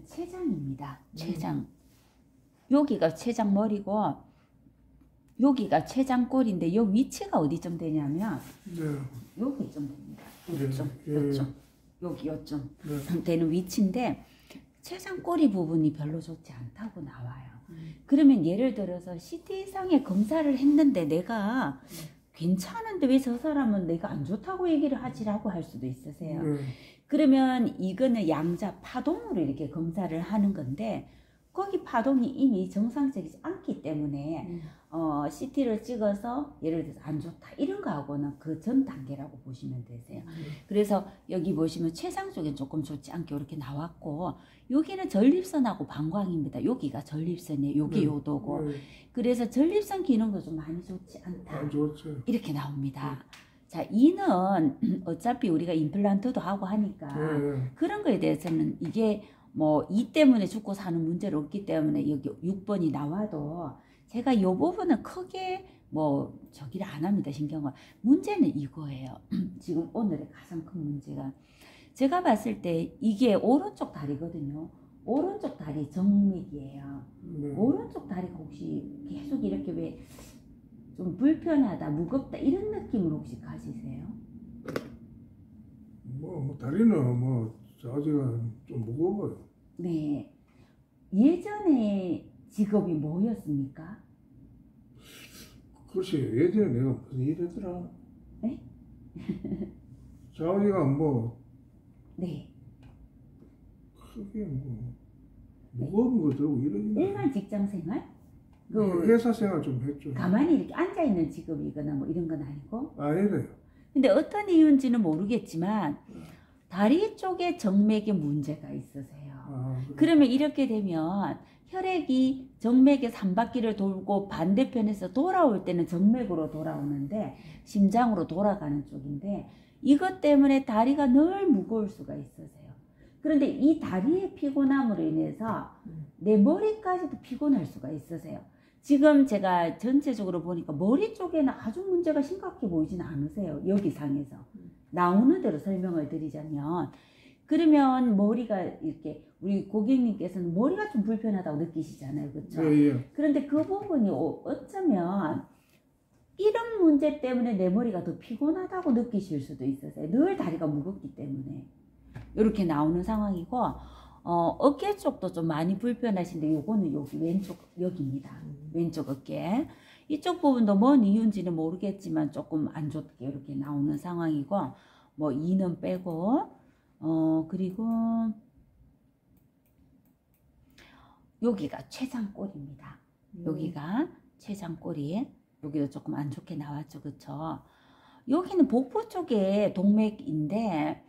췌장입니다. 췌장. 여기가 췌장머리고 여기가 췌장골인데 요 위치가 어디쯤 되냐면 여기쯤 됩니다. 요쯤, 요쯤, 요쯤 되는 위치인데 췌장꼬리 부분이 별로 좋지 않다고 나와요. 그러면 예를 들어서 CT상에 검사를 했는데 내가 괜찮은데 왜 저 사람은 내가 안 좋다고 얘기를 하지라고 할 수도 있으세요. 그러면 이거는 양자 파동으로 이렇게 검사를 하는 건데 거기 파동이 이미 정상적이지 않기 때문에 CT를 찍어서 예를 들어서 안 좋다 이런 거하고는 그 전 단계라고 보시면 되세요. 그래서 여기 보시면 췌장 쪽에 조금 좋지 않게 이렇게 나왔고 여기는 전립선하고 방광입니다. 여기가 전립선이에요. 여기 요도고 그래서 전립선 기능도 좀 많이 좋지 않다. 이렇게 나옵니다. 자, 이는 어차피 우리가 임플란트도 하고 하니까 그런 거에 대해서는 이게 뭐 이 때문에 죽고 사는 문제는 없기 때문에 여기 6번이 나와도 제가 이 부분은 크게 뭐 저기를 안 합니다. 신경을. 문제는 이거예요. 지금 오늘의 가장 큰 문제가 제가 봤을 때 이게 오른쪽 다리거든요. 오른쪽 다리 정맥이에요. 오른쪽 다리가 혹시 계속 이렇게 왜 좀 불편하다, 무겁다 이런 느낌을 혹시 가지세요? 뭐 다리는 뭐 자지가 좀 무거워요. 네. 예전에 직업이 뭐였습니까? 글쎄 예전에 내가 무슨 일 했더라. 네? 자지가 뭐 네. 크게 뭐 무거운 거 들고 이러지. 일반 직장 생활? 그 회사 생활 좀 했죠. 가만히 이렇게 앉아있는 직업이거나 뭐 이런 건 아니고? 아니래요. 근데 어떤 이유인지는 모르겠지만 다리 쪽에 정맥에 문제가 있으세요. 그러면 이렇게 되면 혈액이 정맥에서 한 바퀴를 돌고 반대편에서 돌아올 때는 정맥으로 돌아오는데 심장으로 돌아가는 쪽인데 이것 때문에 다리가 늘 무거울 수가 있으세요. 그런데 이 다리의 피곤함으로 인해서 내 머리까지도 피곤할 수가 있으세요. 지금 제가 전체적으로 보니까 머리 쪽에는 아주 문제가 심각해 보이지는 않으세요. 여기 상에서. 나오는 대로 설명을 드리자면 그러면 머리가 이렇게 우리 고객님께서는 머리가 좀 불편하다고 느끼시잖아요. 그렇죠? 그런데 그 부분이 어쩌면 이런 문제 때문에 내 머리가 더 피곤하다고 느끼실 수도 있으세요. 늘 다리가 무겁기 때문에. 이렇게 나오는 상황이고 어깨 쪽도 좀 많이 불편하신데 요거는 여기 왼쪽 여기입니다. 왼쪽 어깨 이쪽 부분도 뭔 이유인지는 모르겠지만 조금 안 좋게 이렇게 나오는 상황이고 뭐 이는 빼고 그리고 여기가 췌장골입니다. 여기가 췌장골이 여기도 조금 안 좋게 나왔죠. 그쵸? 여기는 복부 쪽에 동맥인데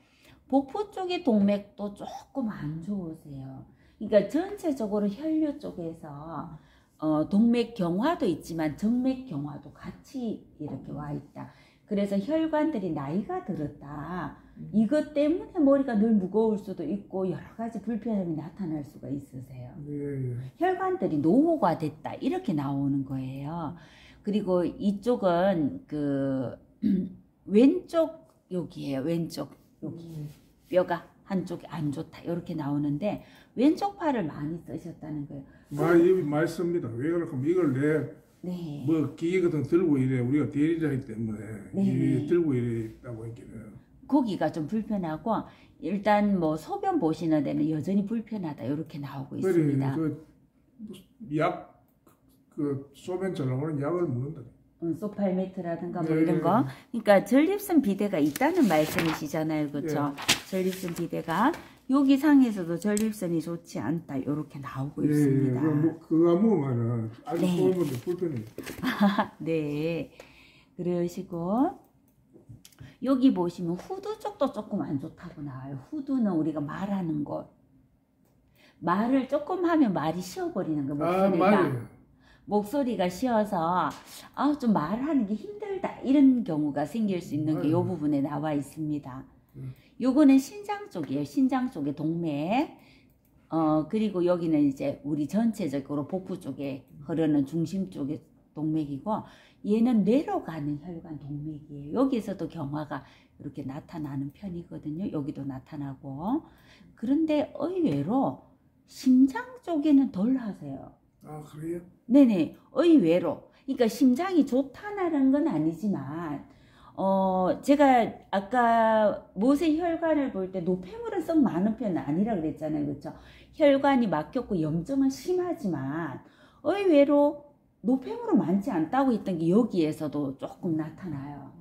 복부 쪽의 동맥도 조금 안 좋으세요. 그러니까 전체적으로 혈류 쪽에서 동맥 경화도 있지만 정맥 경화도 같이 이렇게 와 있다. 그래서 혈관들이 나이가 들었다. 이것 때문에 머리가 늘 무거울 수도 있고 여러 가지 불편함이 나타날 수가 있으세요. 혈관들이 노후가 됐다. 이렇게 나오는 거예요. 그리고 이쪽은 그 왼쪽 여기에요. 왼쪽 여기 뼈가 한쪽이 안 좋다 이렇게 나오는데 왼쪽 팔을 많이 쓰셨다는 거예요. 많이 씁니다. 왜 그럴까? 이걸 뭐 기계 같은 거 들고 이래 우리가 대리자이기 때문에 들고 이랬다고 했기는 거기가 좀 불편하고 일단 뭐 소변 보시는 데는 여전히 불편하다 이렇게 나오고 있습니다. 그 소변 잘 나오는 약을 먹는다. 소팔메트라든가 뭐 이런 거. 그러니까 전립선 비대가 있다는 말씀이시잖아요. 그렇죠? 전립선 비대가 여기 상에서도 전립선이 좋지 않다. 이렇게 나오고 있습니다. 그거 먹으면 아주 소변이 불편해요. 네. 그러시고 여기 보시면 후두 쪽도 조금 안 좋다고 나와요. 후두는 우리가 말하는 것. 말을 조금 하면 말이 쉬어버리는 거. 목소리가. 목소리가 쉬어서 좀 말하는 게 힘들다 이런 경우가 생길 수 있는 게 이 부분에 나와 있습니다. 요거는 신장 쪽이에요. 신장 쪽의 동맥. 그리고 여기는 이제 우리 전체적으로 복부 쪽에 흐르는 중심 쪽의 동맥이고 얘는 뇌로 가는 혈관 동맥이에요. 여기서도 경화가 이렇게 나타나는 편이거든요. 여기도 나타나고 그런데 의외로 심장 쪽에는 덜 하세요. 아, 그래요? 네네, 의외로. 그러니까 심장이 좋다는 건 아니지만, 제가 아까 모세혈관을 볼 때 노폐물은 썩 많은 편은 아니라 그랬잖아요. 그렇죠? 혈관이 막혔고 염증은 심하지만 의외로 노폐물은 많지 않다고 했던 게 여기에서도 조금 나타나요.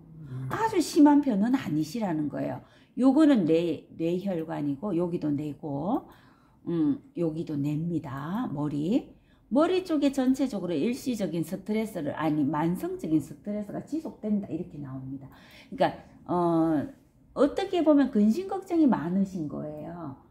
아주 심한 편은 아니시라는 거예요. 요거는 뇌혈관이고 여기도 뇌고 여기도 뇌입니다. 머리 쪽에 전체적으로 일시적인 스트레스를 아니 만성적인 스트레스가 지속된다 이렇게 나옵니다. 그러니까 어떻게 보면 근심 걱정이 많으신 거예요.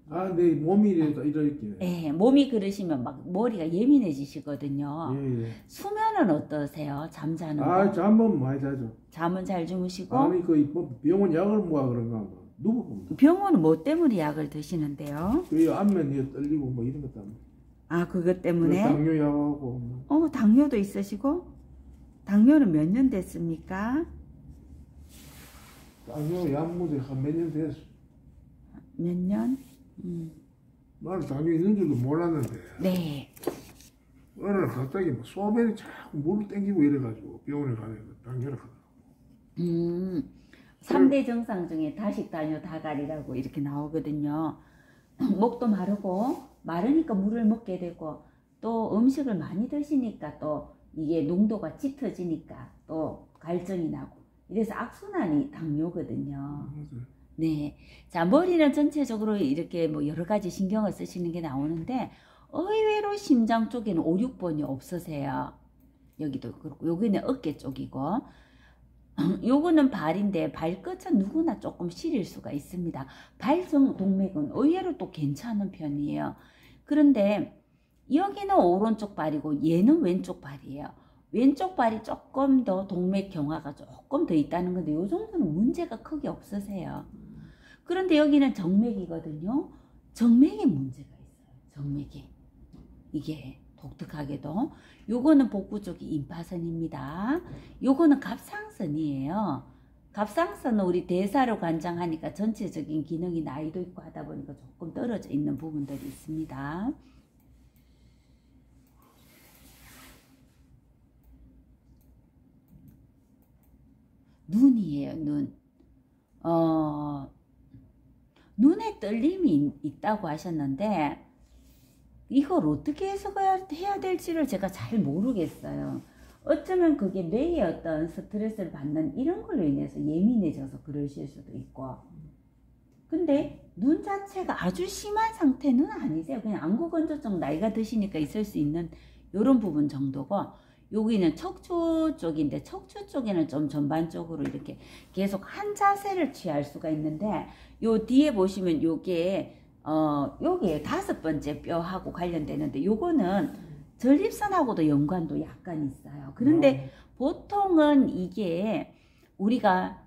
아, 내 몸이 이렇게. 네, 몸이 그러시면 막 머리가 예민해지시거든요. 예. 수면은 어떠세요? 잠자는 거? 아, 잠은 많이 자죠. 잠은 잘 주무시고? 아니 뭐 병원 약을 먹어 그런가 뭐 누구 병원은 뭐 때문에 약을 드시는데요? 그 안면이 떨리고 뭐 이런 것 때문에. 아, 그것 때문에? 당뇨 약하고. 당뇨도 있으시고? 당뇨는 몇 년 됐습니까? 당뇨 약물이 한 몇 년 됐어. 몇 년? 나는 당뇨 있는 줄도 몰랐는데. 네. 어느 날 갑자기 뭐 소변이 자꾸 물을 땡기고 이래가지고 병원에 가니까 당뇨를 하더라고. 3대 증상 중에 다식, 당뇨, 다갈이라고 이렇게 나오거든요. 목도 마르고 마르니까 물을 먹게 되고 또 음식을 많이 드시니까 또 이게 농도가 짙어지니까 또 갈증이 나고 이래서 악순환이 당뇨거든요. 네. 자, 머리는 전체적으로 이렇게 뭐 여러 가지 신경을 쓰시는 게 나오는데 의외로 심장 쪽에는 5, 6번이 없으세요. 여기도 그렇고 여기는 어깨 쪽이고 요거는 발인데 발끝은 누구나 조금 시릴 수가 있습니다. 발동맥은 의외로 또 괜찮은 편이에요. 그런데 여기는 오른쪽 발이고 얘는 왼쪽 발이에요. 왼쪽 발이 조금 더 동맥 경화가 조금 더 있다는 건데 요 정도는 문제가 크게 없으세요. 그런데 여기는 정맥이거든요. 정맥에 문제가 있어요. 정맥에. 이게 독특하게도 요거는 복부 쪽이 임파선입니다. 요거는 갑상선이에요. 갑상선은 우리 대사를 관장하니까 전체적인 기능이 나이도 있고 하다 보니까 조금 떨어져 있는 부분들이 있습니다. 눈이에요. 눈에 떨림이 있다고 하셨는데 이걸 어떻게 해석해야 될지를 제가 잘 모르겠어요. 어쩌면 그게 뇌의 어떤 스트레스를 받는 이런 걸로 인해서 예민해져서 그러실 수도 있고 근데 눈 자체가 아주 심한 상태는 아니세요. 그냥 안구건조증 나이가 드시니까 있을 수 있는 이런 부분 정도고 여기는 척추 쪽인데 척추 쪽에는 좀 전반적으로 이렇게 계속 한 자세를 취할 수가 있는데 요 뒤에 보시면 요게 요게 5번째 뼈하고 관련되는데 요거는 전립선하고도 연관도 약간 있어요. 그런데 보통은 이게 우리가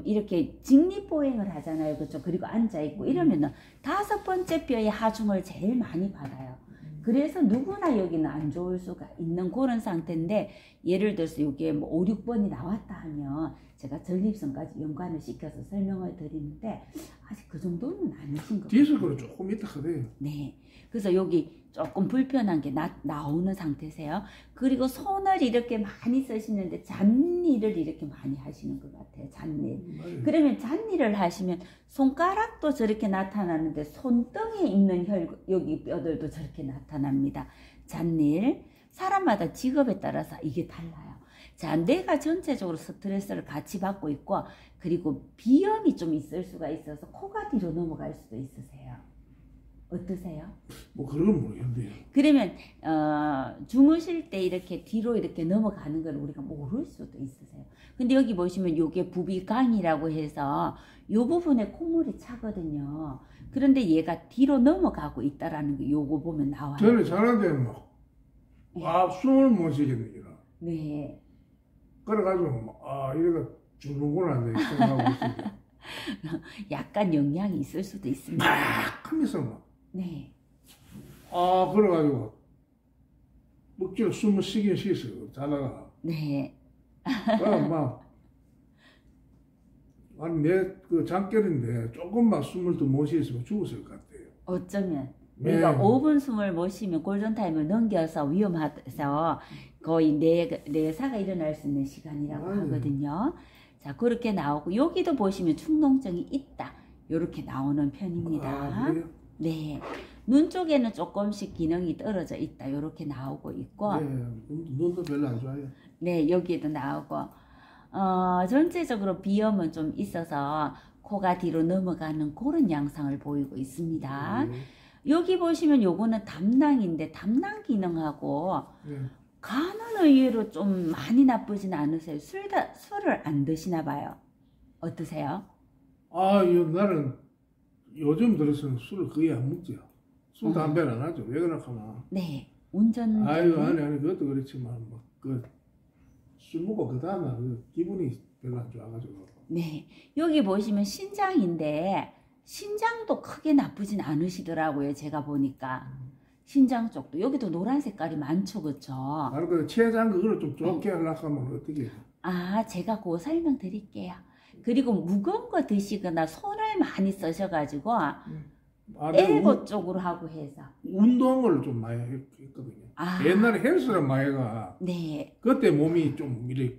이렇게 직립보행을 하잖아요. 그렇죠? 그리고 앉아있고 이러면은 5번째 뼈의 하중을 제일 많이 받아요. 그래서 누구나 여기는 안 좋을 수가 있는 그런 상태인데 예를 들어서 이게 뭐 5, 6번이 나왔다 하면 제가 전립선까지 연관을 시켜서 설명을 드리는데 아직 그 정도는 아니신 것 같아요. 디스크는 조금 있다 그래요. 네. 그래서 여기 조금 불편한 게 나오는 상태세요. 그리고 손을 이렇게 많이 쓰시는데 잔일을 이렇게 많이 하시는 것 같아요. 잔일. 그러면 잔일을 하시면 손가락도 저렇게 나타나는데 손등에 있는 여기 뼈들도 저렇게 나타납니다. 잔일. 사람마다 직업에 따라서 이게 달라요. 자, 뇌가 전체적으로 스트레스를 같이 받고 있고 그리고 비염이 좀 있을 수가 있어서 코가 뒤로 넘어갈 수도 있으세요. 어떠세요? 뭐 그런 건 모르겠는데요. 그러면 주무실 때 이렇게 뒤로 이렇게 넘어가는 걸 우리가 모를 수도 있으세요. 근데 여기 보시면 요게 부비강이라고 해서 요 부분에 콧물이 차거든요. 그런데 얘가 뒤로 넘어가고 있다라는 거 요거 보면 나와요. 저는 잘하는데 숨을 못 쉬겠네요. 네. 그래가지고 이래가 죽는구나 생각하고 있습니다. 약간 영향이 있을 수도 있습니다. 하면서 네. 그래가지고 먹지로 숨을 쉬긴 쉬었어요. 자다가. 네. 아니 내 그 장결인데 조금만 숨을 더 못 쉬었으면 죽었을 것 같아요. 어쩌면. 우리가 5분 숨을 못 쉬면 골든타임을 넘겨서 위험해서 거의 뇌사가 일어날 수 있는 시간이라고 하거든요. 자, 그렇게 나오고 여기도 보시면 충농증이 있다. 이렇게 나오는 편입니다. 네. 눈 쪽에는 조금씩 기능이 떨어져 있다. 이렇게 나오고 있고. 네, 눈도 별로 안 좋아요. 네, 여기에도 나오고. 전체적으로 비염은 좀 있어서 코가 뒤로 넘어가는 그런 양상을 보이고 있습니다. 여기 보시면 요거는 담낭인데 담낭 기능하고 간은 의외로 좀 많이 나쁘진 않으세요. 술을 안 드시나 봐요. 어떠세요? 나는 요즘 들어서는 술을 거의 안 먹죠. 술, 담배를 안 하죠. 왜 그러나 하면. 네. 운전. 아니, 그것도 그렇지만, 술 먹고 그 다음날 기분이 별로 안 좋아가지고. 네. 여기 보시면 신장인데, 신장도 크게 나쁘진 않으시더라고요. 제가 보니까. 신장 쪽도. 여기도 노란 색깔이 많죠. 그쵸? 그 체장 그거를 좀 좋게 하려고 하면 어떻게 해요? 제가 그거 설명드릴게요. 그리고 무거운 거 드시거나 손을 많이 쓰셔가지고 엘보 쪽으로 하고 해서 운동을 좀 많이 했거든요. 옛날에 헬스를 많이 해가 네. 그때 몸이 좀 이렇게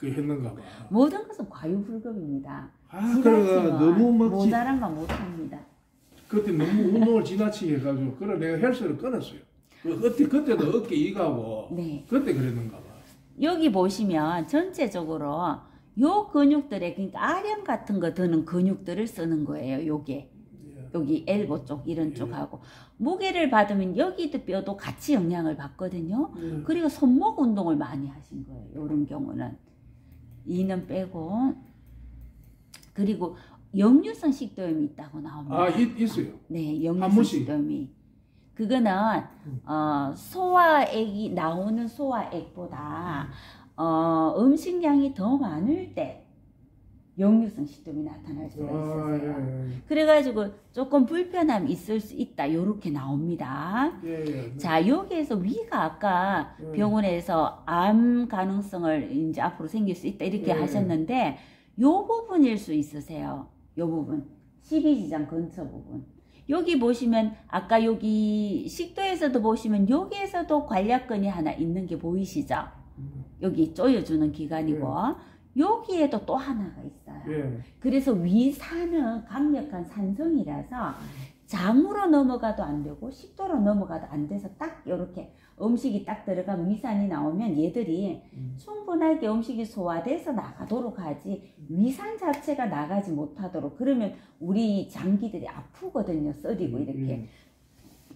했는가 봐. 모든 것은 과유불급입니다. 그래가 너무 모자란 건 못합니다. 그때 너무 운동을 지나치게 해가지고 그래 내가 헬스를 끊었어요. 그때도 어깨 이가고 네. 그때 그랬는가 봐. 여기 보시면 전체적으로 요 근육들에 그러니까 아령 같은 거 드는 근육들을 쓰는 거예요. 요게 여기 엘보 쪽 이런 쪽하고 무게를 받으면 여기도 뼈도 같이 영향을 받거든요. 그리고 손목 운동을 많이 하신 거예요. 이런 경우는 이는 빼고 그리고 역류성 식도염이 있다고 나옵니다. 있어요. 네, 역류성 식도염이 그거는 소화액이 나오는 소화액보다 음식량이 더 많을 때 역류성 식도염이 나타날 수가 있어요. 그래가지고 조금 불편함이 있을 수 있다. 요렇게 나옵니다. 자, 여기에서 위가 아까 병원에서 암 가능성을 이제 앞으로 생길 수 있다. 이렇게 하셨는데 요 부분일 수 있으세요. 요 부분. 12지장 근처 부분. 여기 보시면 아까 여기 식도에서도 보시면 여기에서도 관략근이 하나 있는 게 보이시죠? 여기 쪼여주는 기관이고 여기에도 또 하나가 있어요. 그래서 위산은 강력한 산성이라서 장으로 넘어가도 안 되고 식도로 넘어가도 안 돼서 딱 이렇게 음식이 딱 들어가면 위산이 나오면 얘들이 충분하게 음식이 소화돼서 나가도록 하지 위산 자체가 나가지 못하도록 그러면 우리 장기들이 아프거든요. 썰리고 이렇게.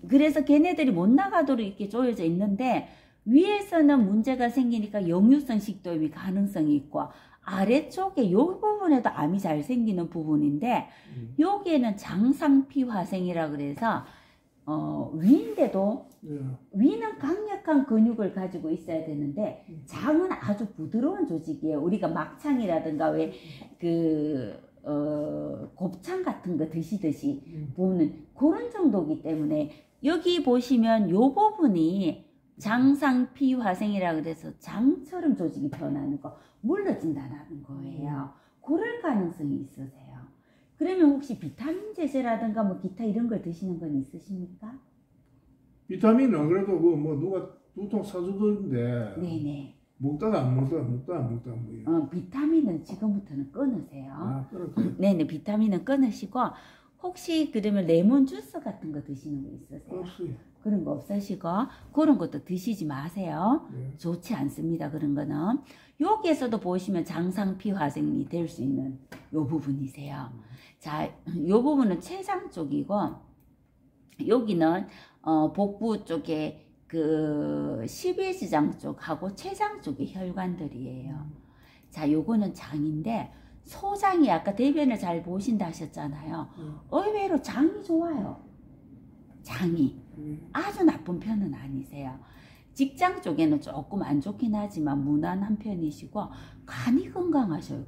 그래서 걔네들이 못 나가도록 이렇게 조여져 있는데 위에서는 문제가 생기니까 역류성 식도염이 가능성이 있고 아래쪽에 이 부분에도 암이 잘 생기는 부분인데 여기에는 장상피화생이라 그래서 위인데도 위는 강력한 근육을 가지고 있어야 되는데 장은 아주 부드러운 조직이에요. 우리가 막창이라든가 왜 곱창 같은 거 드시듯이 보는 그런 정도이기 때문에 여기 보시면 요 부분이 장상피화생이라 그래서 장처럼 조직이 변하는 거 물러진다는 거예요. 그럴 가능성이 있으세요. 그러면 혹시 비타민 제제라든가 뭐 기타 이런 걸 드시는 건 있으십니까? 비타민은 안 그래도 누가 두통 사주던데 네네. 먹다가 안 먹다가 비타민은 지금부터는 끊으세요. 그렇구나. 네네. 비타민은 끊으시고 혹시 그러면 레몬 주스 같은 거 드시는 거 있으세요? 없어요. 그런 거 없으시고 그런 것도 드시지 마세요. 좋지 않습니다. 그런 거는. 여기에서도 보시면 장상피화생이 될 수 있는 요 부분이세요. 자, 요 부분은 췌장 쪽이고 여기는 복부 쪽에 그 11지장 쪽하고 췌장 쪽의 혈관들이에요. 자, 요거는 장인데 소장이 아까 대변을 잘 보신다 하셨잖아요. 의외로 장이 좋아요. 장이 아주 나쁜 편은 아니세요. 직장 쪽에는 조금 안 좋긴 하지만 무난한 편이시고 간이 건강하셔요.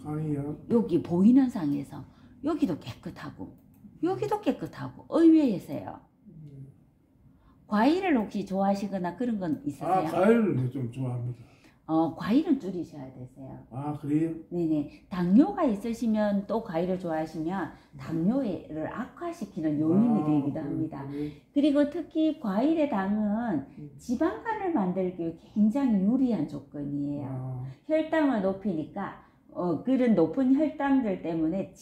간이요? 여기 보이는 상에서 여기도 깨끗하고 여기도 깨끗하고 의외이세요. 과일을 혹시 좋아하시거나 그런 건 있으세요? 과일을 좀 좋아합니다. 과일은 줄이셔야 되세요. 아, 그래요? 네네. 당뇨가 있으시면 또 과일을 좋아하시면 당뇨를 악화시키는 요인이 되기도 합니다. 그래. 그리고 특히 과일의 당은 지방간을 만들기 위해 굉장히 유리한 조건이에요. 혈당을 높이니까 그런 높은 혈당들 때문에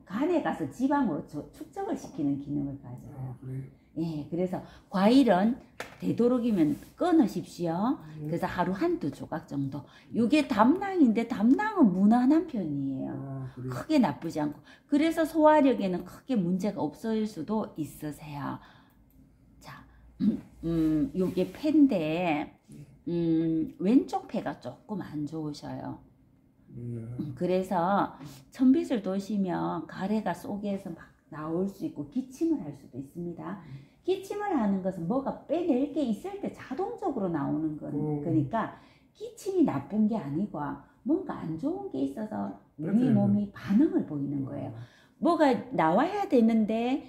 간에 가서 지방으로 축적을 시키는 기능을 가져요. 그래요? 예, 그래서 과일은 되도록이면 끊으십시오. 그래서 하루 한두 조각 정도. 이게 담낭인데 담낭은 무난한 편이에요. 크게 나쁘지 않고. 그래서 소화력에는 크게 문제가 없을 수도 있으세요. 자, 요게 폐인데 왼쪽 폐가 조금 안 좋으셔요. 그래서 천빗을 도시면 가래가 속에서 막 나올 수 있고 기침을 할 수도 있습니다. 기침을 하는 것은 뭐가 빼낼 게 있을 때 자동적으로 나오는 거니까 기침이 나쁜 게 아니고 뭔가 안 좋은 게 있어서 우리 몸이 반응을 보이는 거예요. 뭐가 나와야 되는데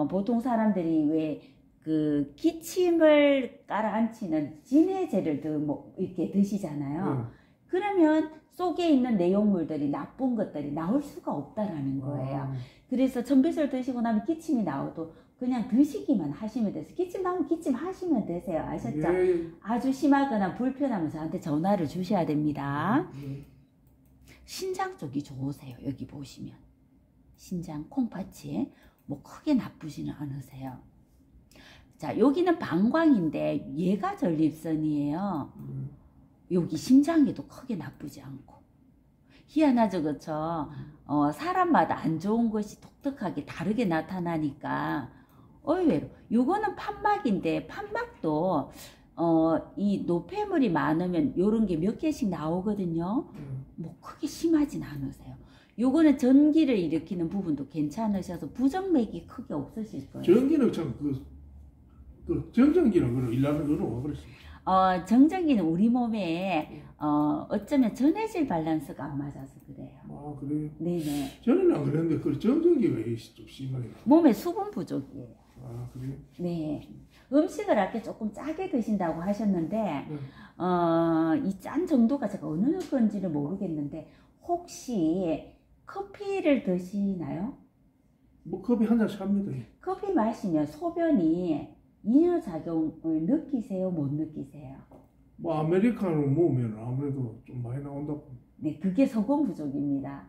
보통 사람들이 왜 그 기침을 깔아앉히는 진해제를 뭐 이렇게 드시잖아요. 그러면 속에 있는 내용물들이 나쁜 것들이 나올 수가 없다라는 거예요. 그래서 천빗을 드시고 나면 기침이 나와도 그냥 드시기만 하시면 돼서 기침 나오면 기침 하시면 되세요. 아셨죠? 예. 아주 심하거나 불편하면 저한테 전화를 주셔야 됩니다. 신장 쪽이 좋으세요. 여기 보시면 신장 콩팥이 뭐 크게 나쁘지는 않으세요. 자, 여기는 방광인데 얘가 전립선이에요. 여기 심장에도 크게 나쁘지 않고. 희한하죠, 그쵸? 사람마다 안 좋은 것이 독특하게 다르게 나타나니까 의외로. 요거는 판막인데 판막도 이 노폐물이 많으면 요런 게 몇 개씩 나오거든요. 뭐 크게 심하진 않으세요. 요거는 전기를 일으키는 부분도 괜찮으셔서 부정맥이 크게 없으실 거예요. 전기는 참 정전기는 그럼 일하는 거는 왜 그랬습니까? 정전기는 우리 몸에 어쩌면 전해질 밸런스가 안 맞아서 그래요. 아, 그래요? 네네. 저는 안 그랬는데 그 정전기가 좀 심하게 나요. 몸에 수분 부족이에요. 아, 그래요? 네. 음식을 아까 조금 짜게 드신다고 하셨는데 이 짠 정도가 제가 어느 건지는 모르겠는데 혹시 커피를 드시나요? 뭐 커피 한 잔씩 합니다. 커피 마시면 소변이 이뇨작용을 느끼세요? 못 느끼세요? 뭐 아메리카노 먹으면 아무래도 좀 많이 나온다고. 네, 그게 소금 부족입니다.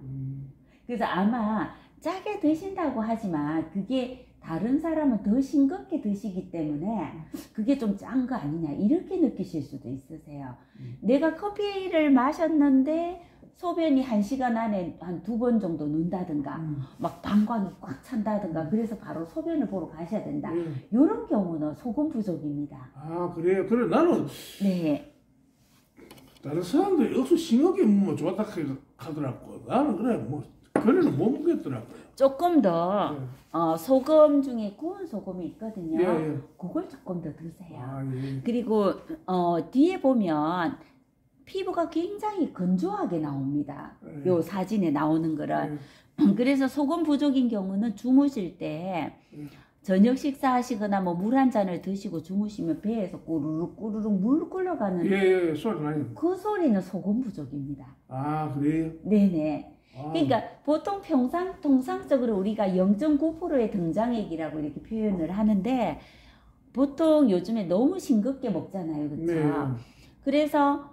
그래서 아마 짜게 드신다고 하지만 그게 다른 사람은 더 싱겁게 드시기 때문에 그게 좀 짠 거 아니냐 이렇게 느끼실 수도 있으세요. 내가 커피를 마셨는데 소변이 1시간 안에 한 2번 정도 는다든가 막 방광이 꽉 찬다든가 그래서 바로 소변을 보러 가셔야 된다. 이런 경우는 소금 부족입니다. 아, 그래요? 그래 나는 네. 다른 사람들이 억수 싱겁게 먹으면 좋았다 하더라고. 나는 그래 뭐 그래는 못 먹겠더라고요. 조금 더 소금 중에 구운 소금이 있거든요. 예. 그걸 조금 더 드세요. 아, 예. 그리고 뒤에 보면 피부가 굉장히 건조하게 나옵니다. 예. 요 사진에 나오는 거를. 그래서 소금 부족인 경우는 주무실 때 저녁 식사하시거나 뭐 물 한 잔을 드시고 주무시면 배에서 꾸르륵 꾸르륵 물 끓여가는 예, 소리 나요. 그 소리는 소금 부족입니다. 아, 그래요? 네네. 그러니까 보통 통상적으로 우리가 0.9%의 등장액이라고 이렇게 표현을 하는데 보통 요즘에 너무 싱겁게 먹잖아요. 그렇죠? 네. 그래서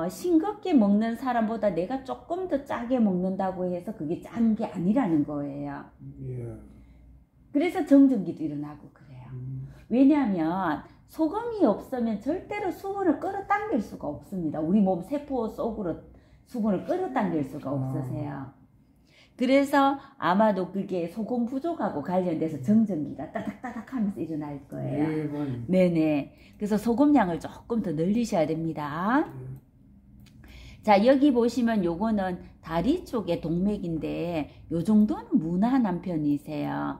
싱겁게 먹는 사람보다 내가 조금 더 짜게 먹는다고 해서 그게 짠 게 아니라는 거예요. 예. 그래서 정전기도 일어나고 그래요. 왜냐하면 소금이 없으면 절대로 수분을 끌어당길 수가 없습니다. 우리 몸 세포 속으로 수분을 끌어당길 수가 없으세요. 그래서 아마도 그게 소금 부족하고 관련돼서 정전기가 따닥따닥 하면서 일어날 거예요. 네, 네네. 그래서 소금량을 조금 더 늘리셔야 됩니다. 자, 여기 보시면 요거는 다리 쪽의 동맥인데 요 정도는 무난한 편이세요.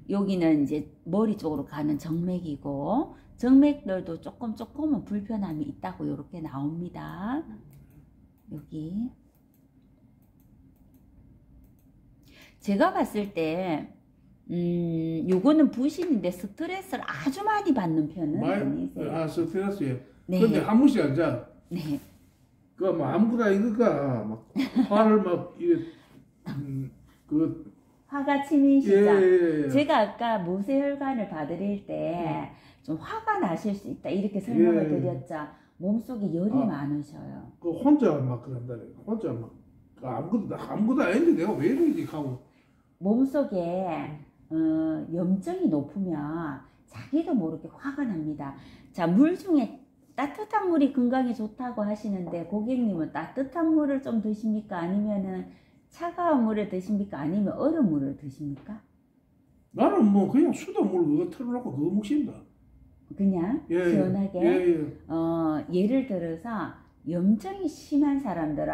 여기는 이제 머리 쪽으로 가는 정맥이고 정맥들도 조금은 불편함이 있다고 이렇게 나옵니다. 여기 제가 봤을 때 요거는 부신인데 스트레스를 아주 많이 받는 편은 아니세요. 아, 스트레스에. 네. 근데 한 번씩 앉아 네. 그 뭐 아무것도 아니니까 막 화를 막 이래 그 화가 치미시죠? 예. 제가 아까 모세혈관을 봐드릴 때 좀 화가 나실 수 있다 이렇게 설명을 드렸죠. 몸속에 열이 많으셔요. 그 혼자 막 그런다네. 혼자 막 아무것도 아닌데 내가 왜 이러지 하고. 몸속에 염증이 높으면 자기도 모르게 화가 납니다. 자, 물 중에 따뜻한 물이 건강에 좋다고 하시는데 고객님은 따뜻한 물을 좀 드십니까? 아니면은 차가운 물을 드십니까? 아니면 얼음 물을 드십니까? 나는 뭐 그냥 수돗물 그거 틀어놓고 그거 먹습니다. 그냥 시원하게. 예를 들어서 염증이 심한 사람들은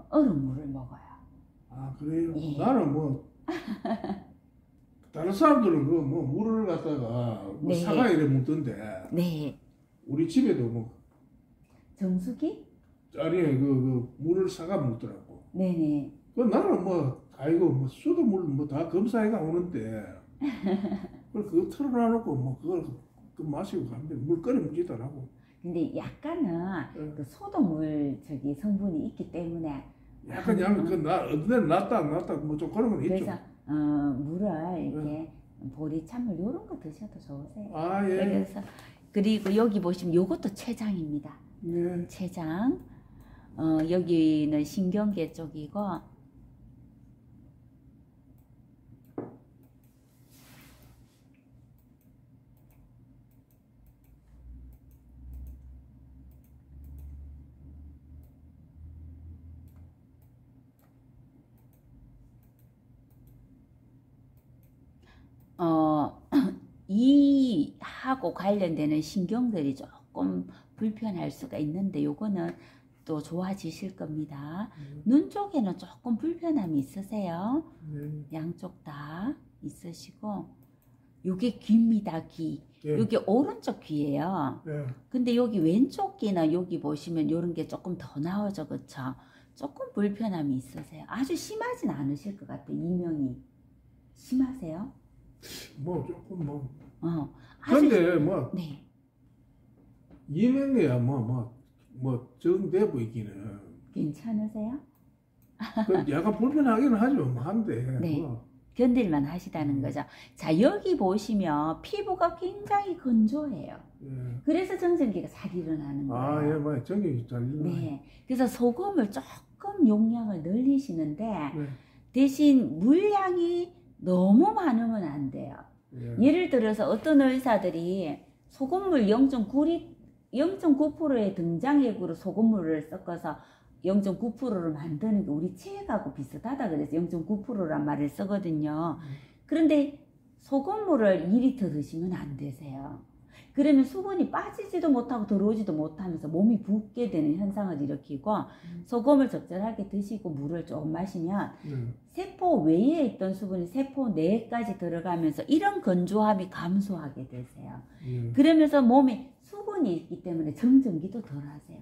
얼음물을 먹어요. 아 그래요? 예. 나는 뭐 다른 사람들은 그 뭐 물을 갖다가 뭐 사과 이래 먹던데. 네. 우리 집에도 뭐 정수기? 아니 그 물을 사과 먹더라고. 네네. 그 나는 뭐 아이고 뭐 수돗물 뭐 다 검사해가 오는데 그거 틀어놔놓고 뭐 그걸 그 마시고 가는데 물 끓여 먹지도 않고. 근데 약간은 그 소독물 성분이 있기 때문에 약간 어떤 데는 낫다 뭐 좀 그런 건 있죠. 그래서 물을 이렇게 보리찬물 요런 거 드셔도 좋으세요. 아 예. 그래서 그리고 여기 보시면 요것도 췌장입니다. 예. 췌장. 여기는 신경계 쪽이고 이하고 관련되는 신경들이 조금 불편할 수가 있는데 요거는 또 좋아지실 겁니다. 눈 쪽에는 조금 불편함이 있으세요. 양쪽 다 있으시고 요게 귀입니다. 귀. 요게 오른쪽 귀예요. 근데 여기 왼쪽 귀나 여기 보시면 요런 게 조금 더 나오죠. 그쵸? 조금 불편함이 있으세요. 아주 심하진 않으실 것 같아요. 이명이. 심하세요? 뭐 조금 뭐. 근데 뭐 이명이야 뭐 정돼 보이기는. 괜찮으세요? 그 약간 불편하기는 하죠. 뭐 한데. 네. 뭐. 견딜만 하시다는 거죠. 자, 여기 보시면 피부가 굉장히 건조해요. 그래서 정전기가 잘 일어나는 거예요. 아, 예, 뭐 정전기 잘 일어나요. 네. 그래서 소금을 조금 용량을 늘리시는데 대신 물량이 너무 많으면 안 돼요. 예를 들어서 어떤 의사들이 소금물 0.9%의 등장액으로 소금물을 섞어서 0.9%를 만드는 게 우리 체액하고 비슷하다 그래서 0.9%란 말을 쓰거든요. 그런데 소금물을 2리터 드시면 안 되세요. 그러면 수분이 빠지지도 못하고 들어오지도 못하면서 몸이 붓게 되는 현상을 일으키고 소금을 적절하게 드시고 물을 조금 마시면 세포 외에 있던 수분이 세포 내까지 들어가면서 이런 건조함이 감소하게 되세요. 그러면서 몸에 수분이 있기 때문에 정전기도 덜 하세요.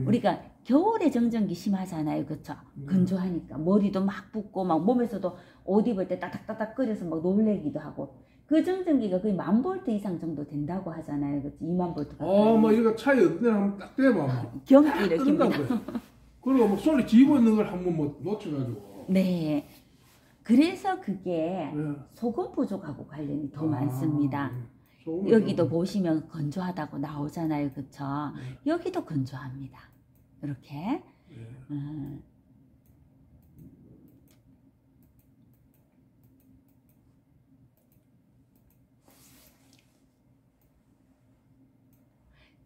우리가 겨울에 정전기 심하잖아요. 그쵸? 건조하니까 머리도 막 붓고 막 몸에서도 옷 입을 때 따닥따닥 끓여서 막 놀래기도 하고 그 정전기가 거의 1000V 이상 정도 된다고 하잖아요. 그치? 20000V. 뭐 이거 차이 어떤 데 한번 딱 대봐. 경기 일으킵니다. 그리고 뭐 소리 지고 있는 걸 한번 뭐 놓쳐가지고. 네. 그래서 그게 소금 부족하고 관련이 더 많습니다. 여기도 보시면 건조하다고 나오잖아요. 그쵸? 여기도 건조합니다. 이렇게.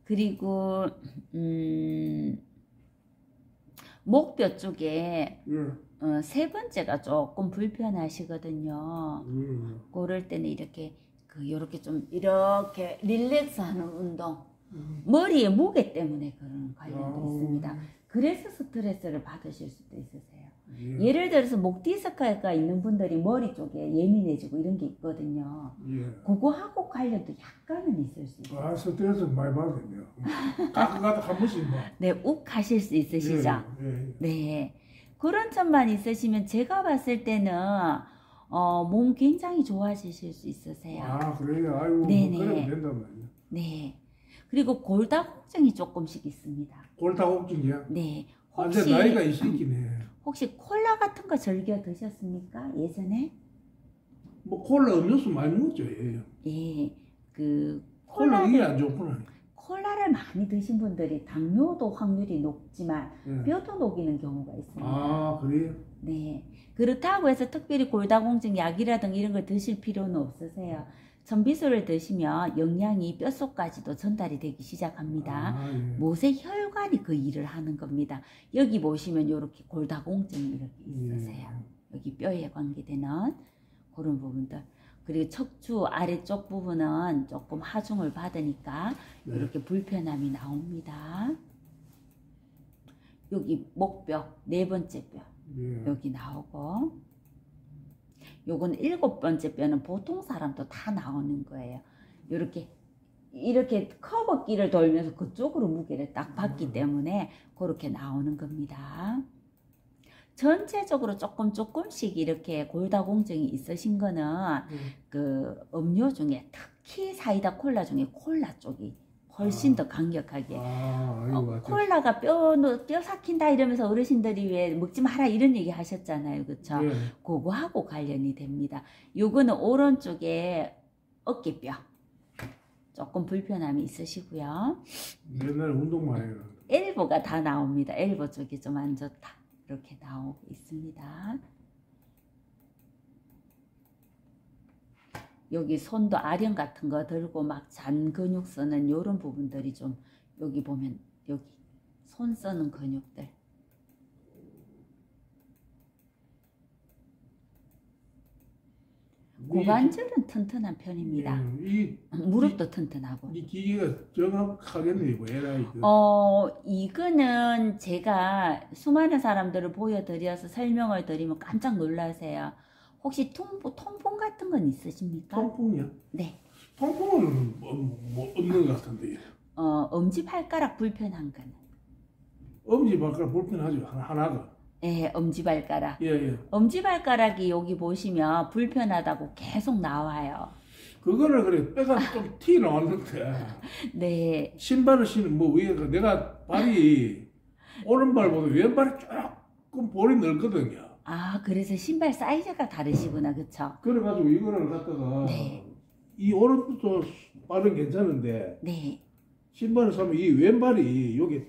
그리고 목뼈 쪽에 세 번째가 조금 불편하시거든요. 그럴 때는 이렇게 요렇게 좀 이렇게 릴렉스하는 운동. 머리의 무게 때문에 그런 관련도 있습니다. 그래서 스트레스를 받으실 수도 있으세요. 예를 들어서 목 디스크가 있는 분들이 머리 쪽에 예민해지고 이런 게 있거든요. 그거하고 관련도 약간은 있을 수 있어요. 아, 스트레스 많이 받겠네요. 가끔가다 한 번씩 뭐. 네, 욱 하실 수 있으시죠? 네. 그런 점만 있으시면 제가 봤을 때는 몸 굉장히 좋아지실 수 있으세요. 아, 그래요? 아이고, 네네. 그러면 된단 말이에요. 네. 그리고 골다공증이 조금씩 있습니다. 골다공증이야? 네. 혹시 나이가 있긴 해. 혹시 콜라 같은 거 즐겨 드셨습니까? 예전에? 뭐 콜라 음료수 많이 먹죠. 예. 예. 그 콜라 이게 안 좋구나. 콜라를 많이 드신 분들이 당뇨도 확률이 높지만 예. 뼈도 녹이는 경우가 있습니다. 아, 그래요? 네. 그렇다고 해서 특별히 골다공증 약이라든가 이런 걸 드실 필요는 없으세요. 전비술을 드시면 영양이 뼛속까지도 전달이 되기 시작합니다. 아, 예. 못의 혈관이 그 일을 하는 겁니다. 여기 보시면 이렇게 골다공증이 이렇게 있으세요. 예. 여기 뼈에 관계되는 그런 부분들. 그리고 척추 아래쪽 부분은 조금 하중을 받으니까 네. 이렇게 불편함이 나옵니다. 여기 목뼈, 네 번째 뼈. 예. 여기 나오고, 요건 7번째 뼈는 보통 사람도 다 나오는 거예요. 이렇게 커브길을 돌면서 그쪽으로 무게를 딱 받기 때문에 그렇게 나오는 겁니다. 전체적으로 조금씩 이렇게 골다공증이 있으신 거는 그 음료 중에 특히 사이다 콜라 중에 콜라 쪽이 훨씬 더 강력하게 콜라가 뼈 삭힌다 이러면서 어르신들이 왜 먹지 마라 이런 얘기 하셨잖아요. 그쵸? 예. 그거하고 관련이 됩니다. 요거는 오른쪽에 어깨뼈 조금 불편함이 있으시고요. 옛날에 운동 많이 해요. 엘보가 다 나옵니다. 엘보 쪽이 좀 안 좋다. 이렇게 나오고 있습니다. 여기 손도 아령 같은 거 들고 막 잔 근육 쓰는 이런 부분들이 좀 여기 보면 여기 손 쓰는 근육들 고관절은 튼튼한 편입니다. 무릎도 튼튼하고. 이 기계가 정확하겠네요. 에라이. 이거는 제가 수많은 사람들을 보여드려서 설명을 드리면 깜짝 놀라세요. 혹시 통풍 같은 건 있으십니까? 통풍이요? 네. 통풍은 뭐 없는 것 같은데. 엄지발가락 불편한 거는? 엄지발가락 불편하죠. 하나가. 예, 엄지발가락. 예. 엄지발가락이 여기 보시면 불편하다고 계속 나와요. 그거를 그래 뼈가 좀 티 나왔는데. 네. 신발을 신는 뭐 위에가 내가 발이 오른발보다 왼발이 조금 볼이 넓거든요. 아, 그래서 신발 사이즈가 다르시구나, 그쵸? 그래가지고 이거를 갖다가 네. 이 오른발은 괜찮은데 네. 신발을 사면 이 왼발이 여기